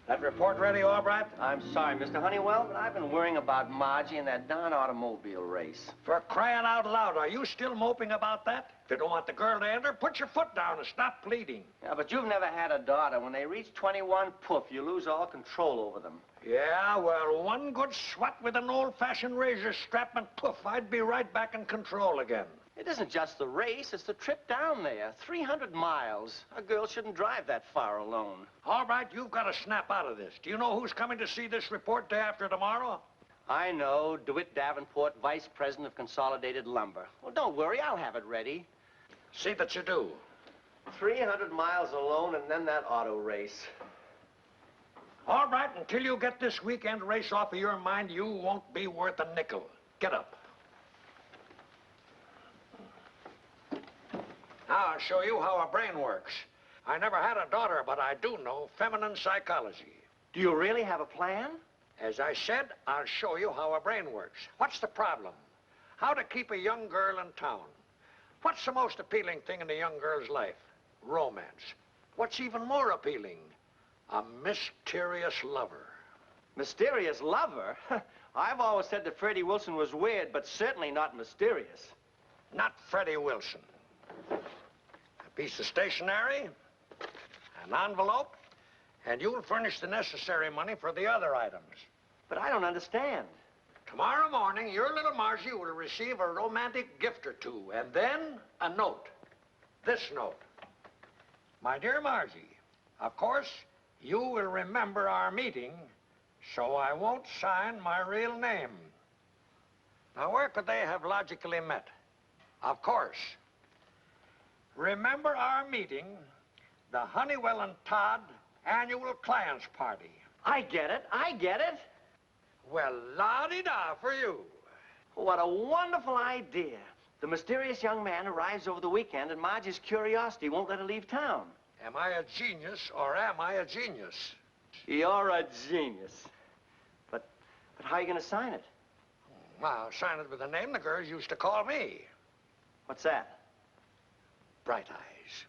That report ready, Albright? I'm sorry, Mr. Honeywell, but I've been worrying about Margie and that darn automobile race. For crying out loud, are you still moping about that? If you don't want the girl to enter, put your foot down and stop pleading. Yeah, but you've never had a daughter. When they reach 21, poof, you lose all control over them. Yeah, well, one good swat with an old-fashioned razor strap and poof, I'd be right back in control again. It isn't just the race, it's the trip down there. 300 miles. A girl shouldn't drive that far alone. All right, you've got to snap out of this. Do you know who's coming to see this report day after tomorrow? I know. DeWitt Davenport, Vice President of Consolidated Lumber. Well, don't worry, I'll have it ready. See that you do. 300 miles alone and then that auto race. All right, until you get this weekend race off of your mind, you won't be worth a nickel. Get up. Now I'll show you how a brain works. I never had a daughter, but I do know feminine psychology. Do you really have a plan? As I said, I'll show you how a brain works. What's the problem? How to keep a young girl in town. What's the most appealing thing in a young girl's life? Romance. What's even more appealing? A mysterious lover. Mysterious lover? I've always said that Freddie Wilson was weird, but certainly not mysterious. Not Freddie Wilson. A piece of stationery, an envelope, and you'll furnish the necessary money for the other items. But I don't understand. Tomorrow morning, your little Margie will receive a romantic gift or two, and then a note. This note. My dear Margie, of course, you will remember our meeting, so I won't sign my real name. Now, where could they have logically met? Of course. Remember our meeting, the Honeywell and Todd annual clients party. I get it. I get it. Well, la-di-da for you. What a wonderful idea. The mysterious young man arrives over the weekend, and Margie's curiosity won't let her leave town. Am I a genius, or am I a genius? You're a genius. But how are you going to sign it? Well, I'll sign it with the name the girls used to call me. What's that? Bright Eyes.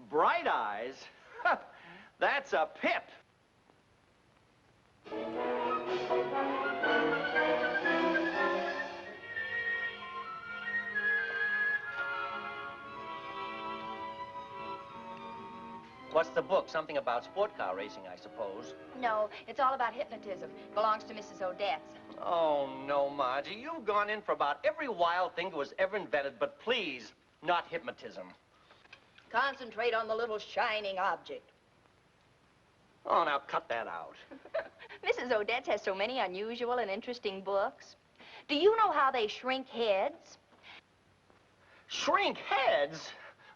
Bright Eyes? That's a pip. What's the book? Something about sport car racing, I suppose. No, it's all about hypnotism. Belongs to Mrs. Odetts. Oh, no, Margie. You've gone in for about every wild thing that was ever invented, but please, not hypnotism. Concentrate on the little shining object. Oh, now cut that out. Mrs. Odetts has so many unusual and interesting books. Do you know how they shrink heads? Shrink heads?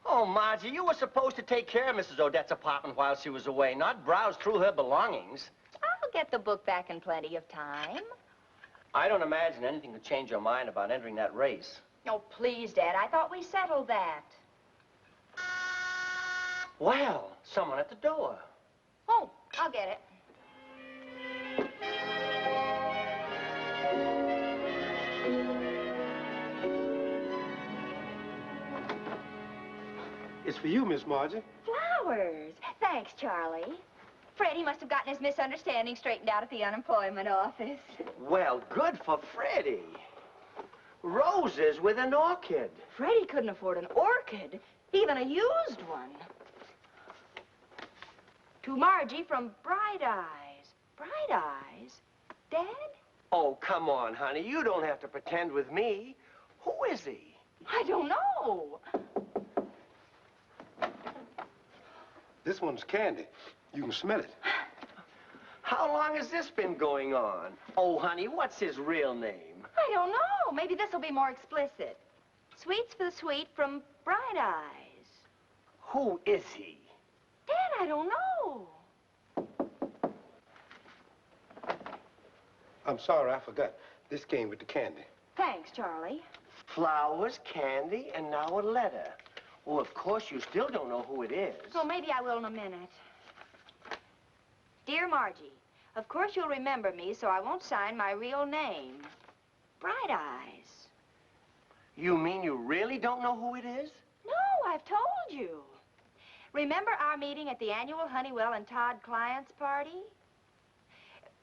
Oh, Margie, you were supposed to take care of Mrs. Odetts' apartment while she was away, not browse through her belongings. I'll get the book back in plenty of time. I don't imagine anything could change your mind about entering that race. Oh, please, Dad. I thought we settled that. Well, someone at the door. Oh, I'll get it. It's for you, Miss Margie. Flowers. Thanks, Charlie. Freddie must have gotten his misunderstanding straightened out at the unemployment office. Well, good for Freddie. Roses with an orchid. Freddie couldn't afford an orchid, even a used one. To Margie from Bright Eyes. Bright Eyes? Dad? Oh, come on, honey. You don't have to pretend with me. Who is he? I don't know. This one's candy. You can smell it. How long has this been going on? Oh, honey, what's his real name? I don't know. Maybe this will be more explicit. Sweets for the sweet from Bright Eyes. Who is he? Dad, I don't know. I'm sorry, I forgot. This came with the candy. Thanks, Charlie. Flowers, candy, and now a letter. Well, of course, you still don't know who it is. So maybe I will in a minute. Dear Margie, of course you'll remember me, so I won't sign my real name. Bright Eyes. You mean you really don't know who it is? No, I've told you. Remember our meeting at the annual Honeywell and Todd clients party?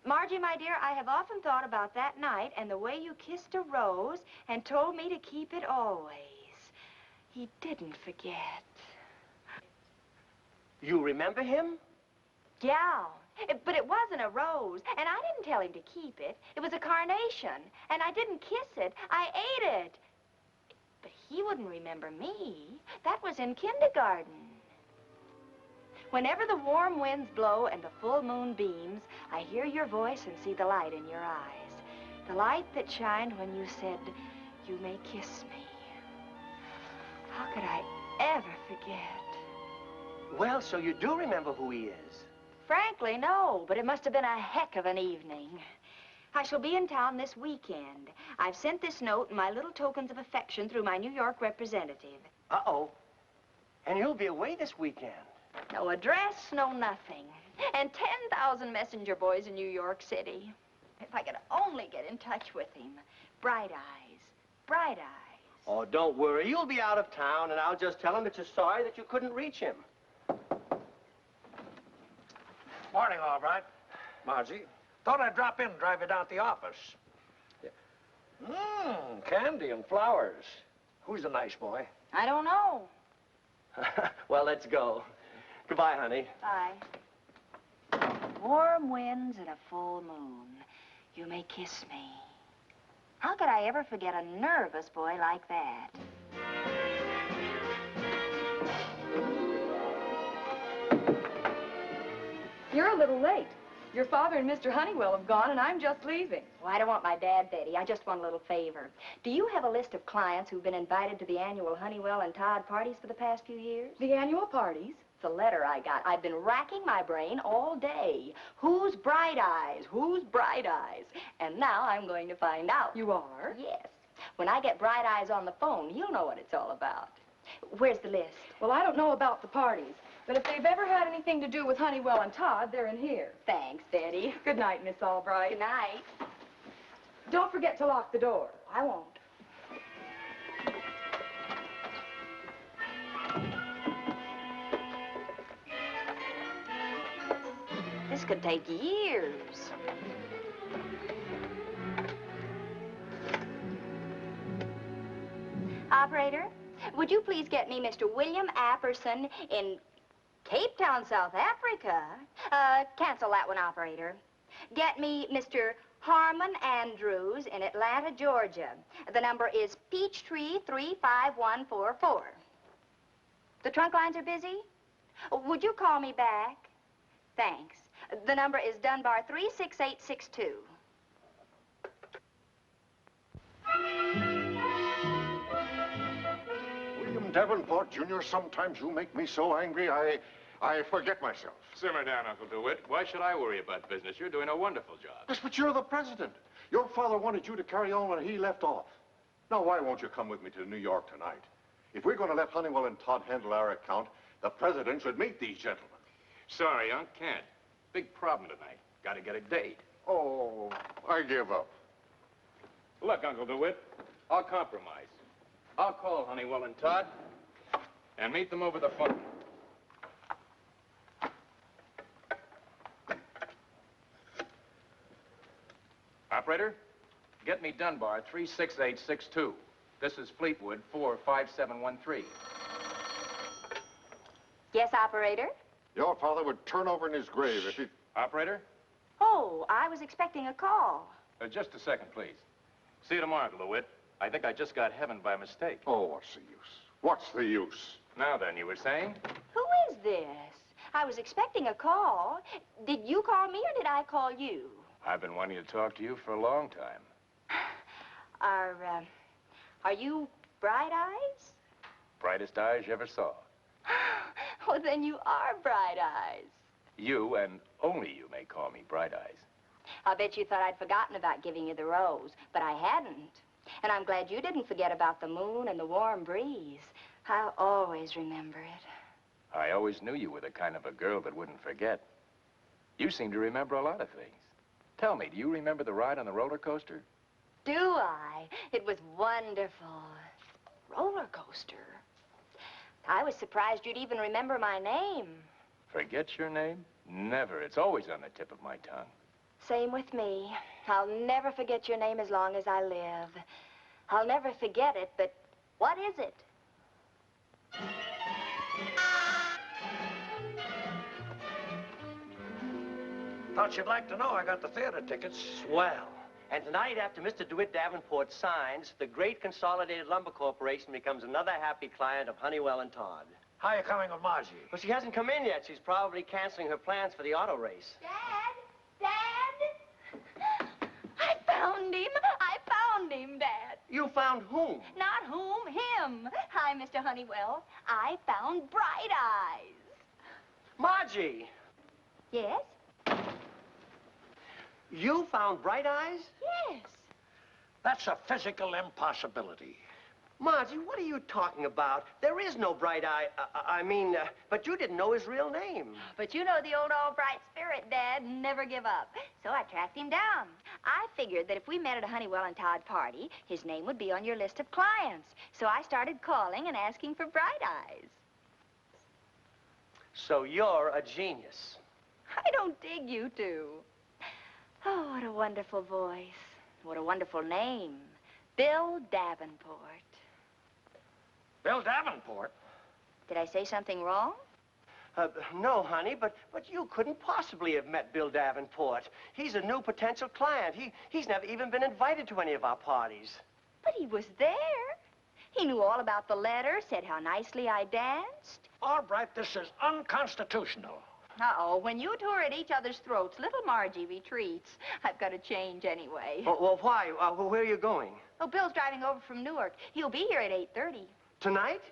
Margie, my dear, I have often thought about that night and the way you kissed a rose and told me to keep it always. He didn't forget. You remember him? Yeah, but it wasn't a rose, and I didn't tell him to keep it. It was a carnation, and I didn't kiss it. I ate it. But he wouldn't remember me. That was in kindergarten. Whenever the warm winds blow and the full moon beams, I hear your voice and see the light in your eyes. The light that shined when you said, "You may kiss me." How could I ever forget? Well, so you do remember who he is. Frankly, no, but it must have been a heck of an evening. I shall be in town this weekend. I've sent this note and my little tokens of affection through my New York representative. Uh-oh. And you'll be away this weekend. No address, no nothing. And 10,000 messenger boys in New York City. If I could only get in touch with him. Bright eyes, bright eyes. Oh, don't worry. You'll be out of town, and I'll just tell him that you're sorry that you couldn't reach him. Morning, Albright. Margie. Thought I'd drop in and drive you down to the office. Candy and flowers. Who's the nice boy? I don't know. Well, let's go. Goodbye, honey. Bye. Warm winds and a full moon. You may kiss me. How could I ever forget a nervous boy like that? You're a little late. Your father and Mr. Honeywell have gone, and I'm just leaving. Well, I don't want my dad, Betty. I just want a little favor. Do you have a list of clients who've been invited to the annual Honeywell and Todd parties for the past few years? The annual parties? It's a letter I got. I've been racking my brain all day. Who's Bright Eyes? Who's Bright Eyes? And now I'm going to find out. You are? Yes. When I get Bright Eyes on the phone, you'll know what it's all about. Where's the list? Well, I don't know about the parties, but if they've ever had anything to do with Honeywell and Todd, they're in here. Thanks, Betty. Good night, Miss Albright. Good night. Don't forget to lock the door. I won't. This could take years. Operator, would you please get me Mr. William Apperson in Cape Town, South Africa? Cancel that one, operator. Get me Mr. Harmon Andrews in Atlanta, Georgia. The number is Peachtree 35144. The trunk lines are busy? Would you call me back? Thanks. The number is Dunbar 36862. William Davenport, Jr., sometimes you make me so angry, I forget myself. Simmer down, Uncle DeWitt. Why should I worry about business? You're doing a wonderful job. Yes, but you're the president. Your father wanted you to carry on when he left off. Now, why won't you come with me to New York tonight? If we're going to let Honeywell and Todd handle our account, the president should meet these gentlemen. Sorry, Unc, can't. Big problem tonight. Gotta get a date. Oh, I give up. Look, Uncle DeWitt, I'll compromise. I'll call Honeywell and Todd and meet them over the phone. Operator, get me Dunbar 36862. This is Fleetwood 45713. Yes, operator? Your father would turn over in his grave if he... Operator? Oh, I was expecting a call. Just a second, please. See you tomorrow, Uncle DeWitt. I think I just got heaven by mistake. Oh, what's the use? What's the use? Now then, you were saying? Who is this? I was expecting a call. Did you call me or did I call you? I've been wanting to talk to you for a long time. Are you Bright Eyes? Brightest eyes you ever saw. Oh, then you are Bright Eyes. You, and only you, may call me Bright Eyes. I'll bet you thought I'd forgotten about giving you the rose, but I hadn't. And I'm glad you didn't forget about the moon and the warm breeze. I'll always remember it. I always knew you were the kind of a girl that wouldn't forget. You seem to remember a lot of things. Tell me, do you remember the ride on the roller coaster? Do I? It was wonderful. Roller coaster. I was surprised you'd even remember my name. Forget your name? Never. It's always on the tip of my tongue. Same with me. I'll never forget your name as long as I live. I'll never forget it, but what is it? Thought you'd like to know I got the theater tickets. Swell. And tonight, after Mr. DeWitt Davenport signs, the great Consolidated Lumber Corporation becomes another happy client of Honeywell and Todd. How are you coming with Margie? Well, she hasn't come in yet. She's probably canceling her plans for the auto race. Dad! Dad! I found him! I found him, Dad! You found whom? Not whom, him. Hi, Mr. Honeywell. I found Bright Eyes. Margie! Yes? You found Bright Eyes? Yes. That's a physical impossibility. Margie, what are you talking about? There is no Bright Eye. But you didn't know his real name. But you know the old Albright spirit, Dad. Never give up. So I tracked him down. I figured that if we met at a Honeywell and Todd party, his name would be on your list of clients. So I started calling and asking for Bright Eyes. So you're a genius. I don't dig you two. Oh, what a wonderful voice. What a wonderful name. Bill Davenport. Bill Davenport? Did I say something wrong? No, honey, but you couldn't possibly have met Bill Davenport. He's a new potential client. He's never even been invited to any of our parties. But he was there. He knew all about the letter, said how nicely I danced. Albright, this is unconstitutional. Uh-oh, when you two are at each other's throats, little Margie retreats. I've got to change anyway. Well, why? Where are you going? Oh, Bill's driving over from Newark. He'll be here at 8:30. Tonight?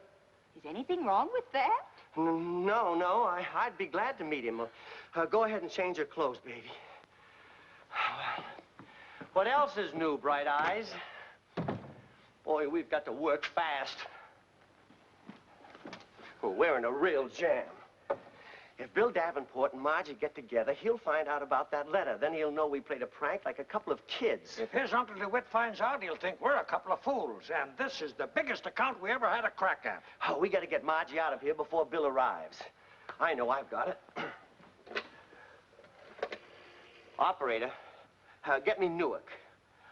Is anything wrong with that? No. I'd be glad to meet him. Go ahead and change your clothes, baby. What else is new, Bright Eyes? Boy, we've got to work fast. We're in a real jam. If Bill Davenport and Margie get together, he'll find out about that letter. Then he'll know we played a prank like a couple of kids. If his Uncle DeWitt finds out, he'll think we're a couple of fools. And this is the biggest account we ever had a crack at. Oh, we got to get Margie out of here before Bill arrives. I know I've got it. Operator, get me Newark.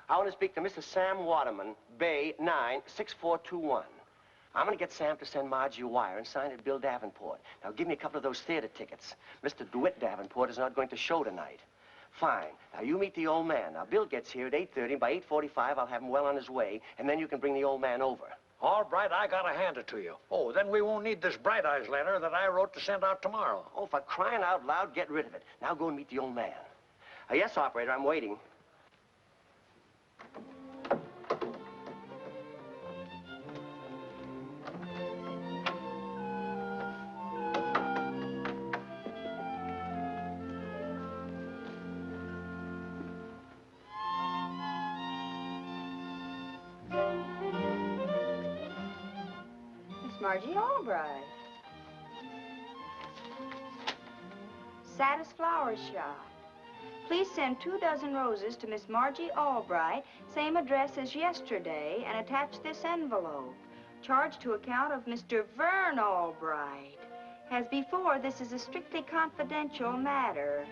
I want to speak to Mr. Sam Waterman, Bay 96421. I'm going to get Sam to send Margie a wire and sign it Bill Davenport. Now, give me a couple of those theater tickets. Mr. DeWitt Davenport is not going to show tonight. Fine. Now, you meet the old man. Now, Bill gets here at 8:30. By 8:45, I'll have him well on his way, and then you can bring the old man over. All right, I gotta hand it to you. Oh, then we won't need this Bright Eyes letter that I wrote to send out tomorrow. Oh, for crying out loud, get rid of it. Now, go and meet the old man. Yes, operator, I'm waiting. Margie Albright. Satis Flower Shop. Please send 2 dozen roses to Miss Margie Albright, same address as yesterday, and attach this envelope. Charge to account of Mr. Vern Albright. As before, this is a strictly confidential matter.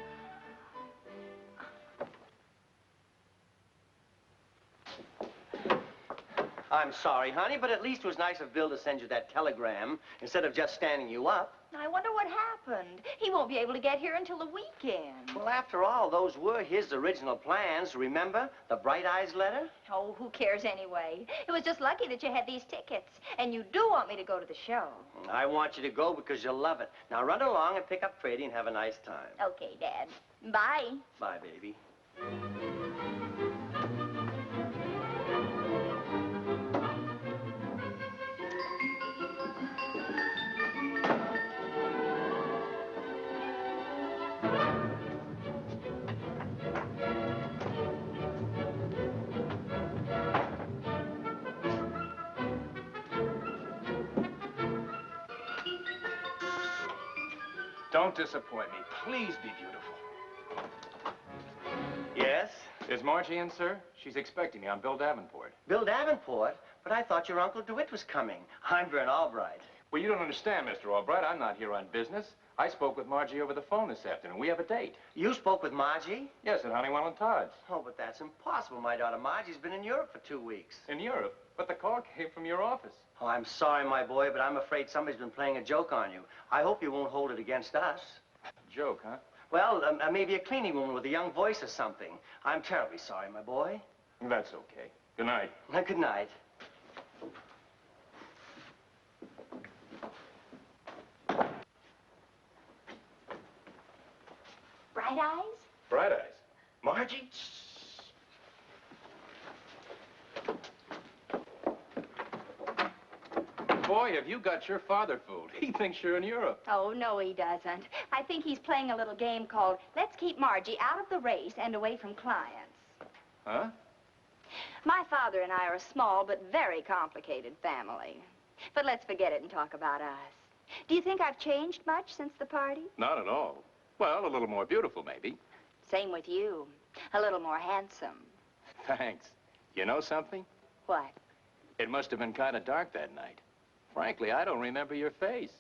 I'm sorry, honey, but at least it was nice of Bill to send you that telegram instead of just standing you up. I wonder what happened. He won't be able to get here until the weekend. Well, after all, those were his original plans. Remember the Bright Eyes letter? Oh, who cares anyway? It was just lucky that you had these tickets. And you do want me to go to the show. I want you to go because you'll love it. Now run along and pick up Freddie and have a nice time. Okay, Dad. Bye. Bye, baby. Don't disappoint me. Please be beautiful. Yes? Is Margie in, sir? She's expecting me. I'm Bill Davenport. Bill Davenport? But I thought your Uncle DeWitt was coming. I'm Vern Albright. Well, you don't understand, Mr. Albright. I'm not here on business. I spoke with Margie over the phone this afternoon. We have a date. You spoke with Margie? Yes, at Honeywell and Todd's. Oh, but that's impossible. My daughter Margie's been in Europe for 2 weeks. In Europe? But the call came from your office. Oh, I'm sorry, my boy, but I'm afraid somebody's been playing a joke on you. I hope you won't hold it against us. Joke, huh? Well, maybe a cleaning woman with a young voice or something. I'm terribly sorry, my boy. That's okay. Good night. Good night. Bright eyes? Bright eyes. Margie? Boy, have you got your father fooled. He thinks you're in Europe. Oh, no, he doesn't. I think he's playing a little game called Let's Keep Margie Out of the Race and Away from Clients. Huh? My father and I are a small but very complicated family. But let's forget it and talk about us. Do you think I've changed much since the party? Not at all. Well, a little more beautiful, maybe. Same with you. A little more handsome. Thanks. You know something? What? It must have been kind of dark that night. Frankly, I don't remember your face.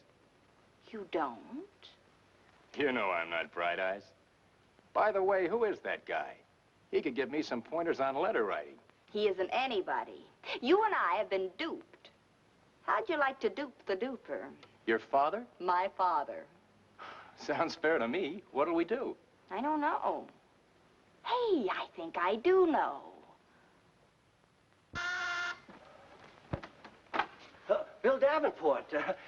You don't? You know I'm not Bright Eyes. By the way, who is that guy? He could give me some pointers on letter writing. He isn't anybody. You and I have been duped. How'd you like to dupe the duper? Your father? My father. Sounds fair to me. What'll we do? I don't know. Hey, I think I do know. Bill Davenport,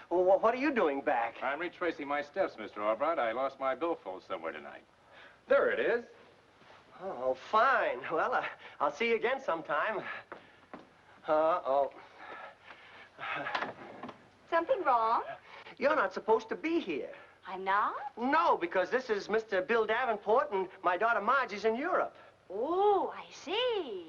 what are you doing back? I'm retracing my steps, Mr. Albright. I lost my billfold somewhere tonight. There it is. Oh, fine. Well, I'll see you again sometime. Oh. Something wrong? You're not supposed to be here. I'm not? No, because this is Mr. Bill Davenport and my daughter Margie's in Europe. Oh, I see.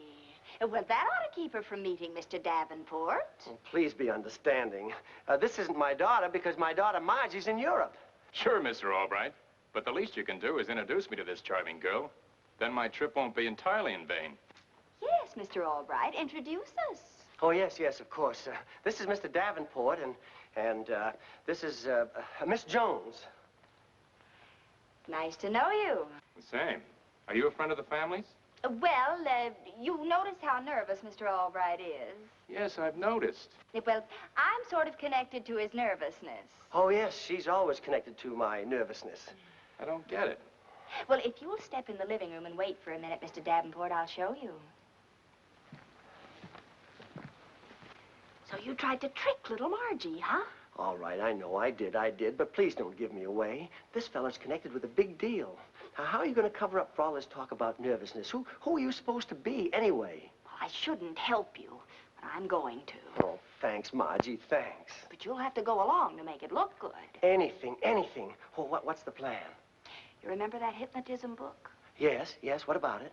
Well, that ought to keep her from meeting Mr. Davenport. Oh, please be understanding. This isn't my daughter because my daughter Margie's in Europe. Sure, Mr. Albright. But the least you can do is introduce me to this charming girl. Then my trip won't be entirely in vain. Yes, Mr. Albright, introduce us. Oh, yes, of course. This is Mr. Davenport, and this is Miss Jones. Nice to know you. The same. Are you a friend of the family's? Well, you notice how nervous Mr. Albright is. Yes, I've noticed. Well, I'm sort of connected to his nervousness. Oh, yes, she's always connected to my nervousness. I don't get it. Well, if you'll step in the living room and wait for a minute, Mr. Davenport, I'll show you. So you tried to trick little Margie, huh? All right, I know I did, but please don't give me away. This fella's connected with a big deal. Now, how are you going to cover up for all this talk about nervousness? Who are you supposed to be, anyway? Well, I shouldn't help you, but I'm going to. Oh, thanks, Margie, thanks. But you'll have to go along to make it look good. Anything. Well, what's the plan? You remember that hypnotism book? Yes, what about it?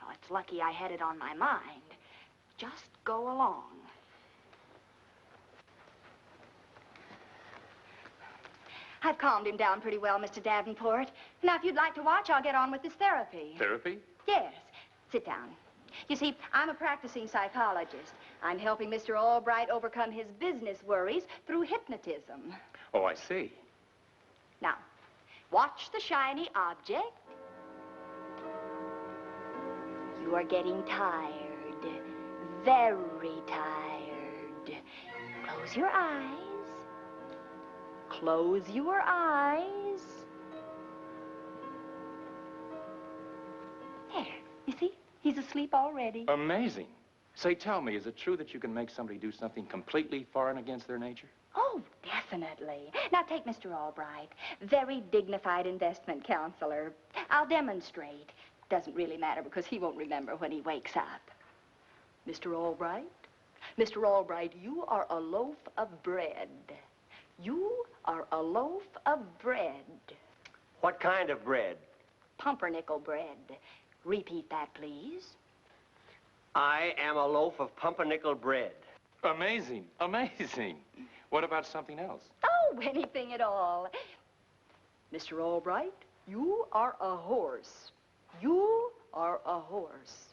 Well, it's lucky I had it on my mind. Just go along. I've calmed him down pretty well, Mr. Davenport. Now, if you'd like to watch, I'll get on with this therapy. Therapy? Yes. Sit down. You see, I'm a practicing psychologist. I'm helping Mr. Albright overcome his business worries through hypnotism. Oh, I see. Now, watch the shiny object. You are getting tired. Very tired. Close your eyes. Close your eyes. There. You see? He's asleep already. Amazing. Say, tell me, is it true that you can make somebody do something completely foreign against their nature? Oh, definitely. Now, take Mr. Albright. Very dignified investment counselor. I'll demonstrate. Doesn't really matter because he won't remember when he wakes up. Mr. Albright? Mr. Albright, you are a loaf of bread. You are a loaf of bread. What kind of bread? Pumpernickel bread. Repeat that, please. I am a loaf of pumpernickel bread. Amazing. What about something else? Oh, anything at all. Mr. Albright, you are a horse. You are a horse.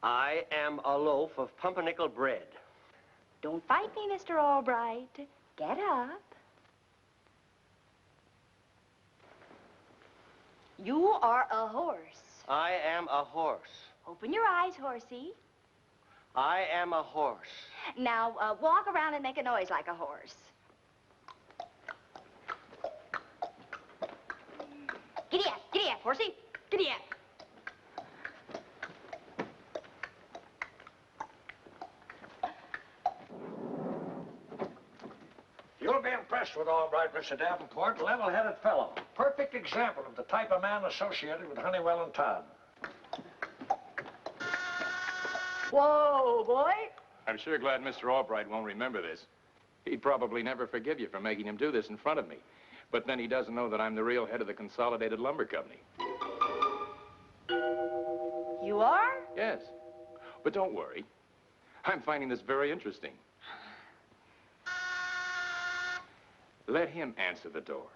I am a loaf of pumpernickel bread. Don't fight me, Mr. Albright. Get up. You are a horse. I am a horse. Open your eyes, horsey. I am a horse. Now, walk around and make a noise like a horse. Giddy up, horsey. Giddy up. You'll be impressed with Albright, Mr. Davenport. Level-headed fellow. Perfect example of the type of man associated with Honeywell and Todd. Whoa, boy. I'm sure glad Mr. Albright won't remember this. He'd probably never forgive you for making him do this in front of me. But then he doesn't know that I'm the real head of the Consolidated Lumber Company. You are? Yes. But don't worry. I'm finding this very interesting. Let him answer the door.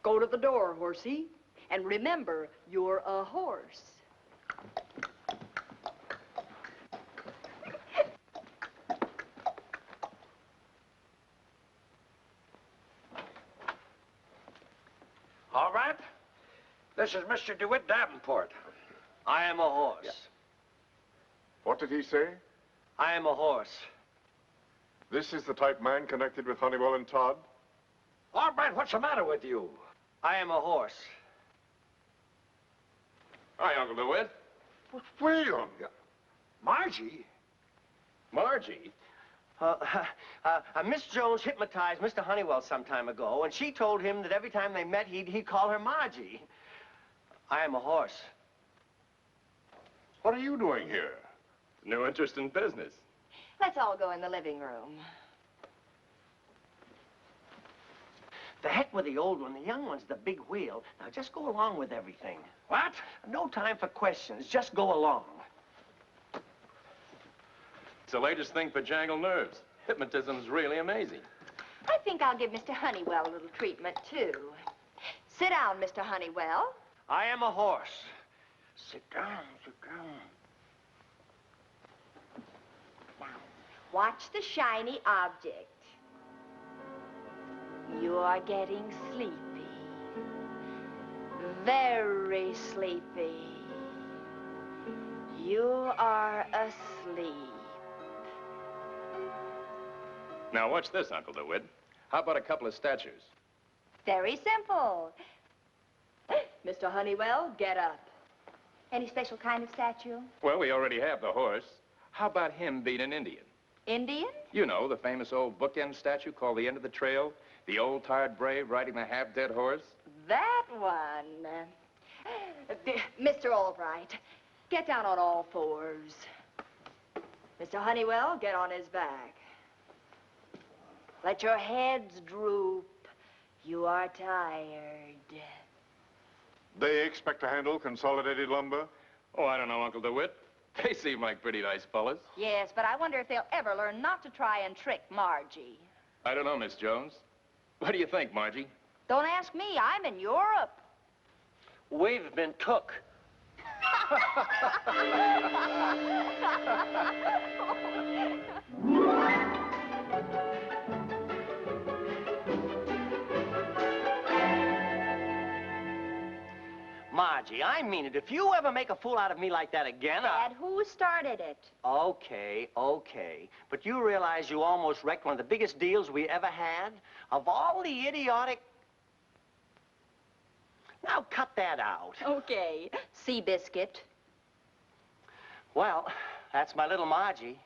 Go to the door, horsey. And remember, you're a horse. All right. This is Mr. DeWitt Davenport. I am a horse. Yeah. What did he say? I am a horse. This is the type man connected with Honeywell and Todd? Albright, what's the matter with you? I am a horse. Hi, Uncle DeWitt. William! Margie? Margie? Miss Jones hypnotized Mr. Honeywell some time ago, and she told him that every time they met, he'd call her Margie. I am a horse. What are you doing here? No interest in business. Let's all go in the living room. The heck with the old one. The young one's the big wheel. Now, just go along with everything. What? No time for questions. Just go along. It's the latest thing for jangle nerves. Hypnotism's really amazing. I think I'll give Mr. Honeywell a little treatment, too. Sit down, Mr. Honeywell. I am a horse. Sit down, sit down. Now, watch the shiny object. You are getting sleepy. Very sleepy. You are asleep. Now, watch this, Uncle DeWitt. How about a couple of statues? Very simple. Mr. Honeywell, get up. Any special kind of statue? Well, we already have the horse. How about him being an Indian? Indian? You know, the famous old bookend statue called The End of the Trail. The old tired brave riding the half-dead horse. That one. Mr. Albright, get down on all fours. Mr. Honeywell, get on his back. Let your heads droop. You are tired. They expect to handle Consolidated Lumber? Oh, I don't know, Uncle DeWitt. They seem like pretty nice fellas. Yes, but I wonder if they'll ever learn not to try and trick Margie. I don't know, Miss Jones. What do you think, Margie? Don't ask me. I'm in Europe. We've been took. Margie, I mean it. If you ever make a fool out of me like that again, Dad, who started it? Okay, okay. But you realize you almost wrecked one of the biggest deals we ever had? Of all the idiotic... Now, cut that out. Okay. Seabiscuit. Well, that's my little Margie.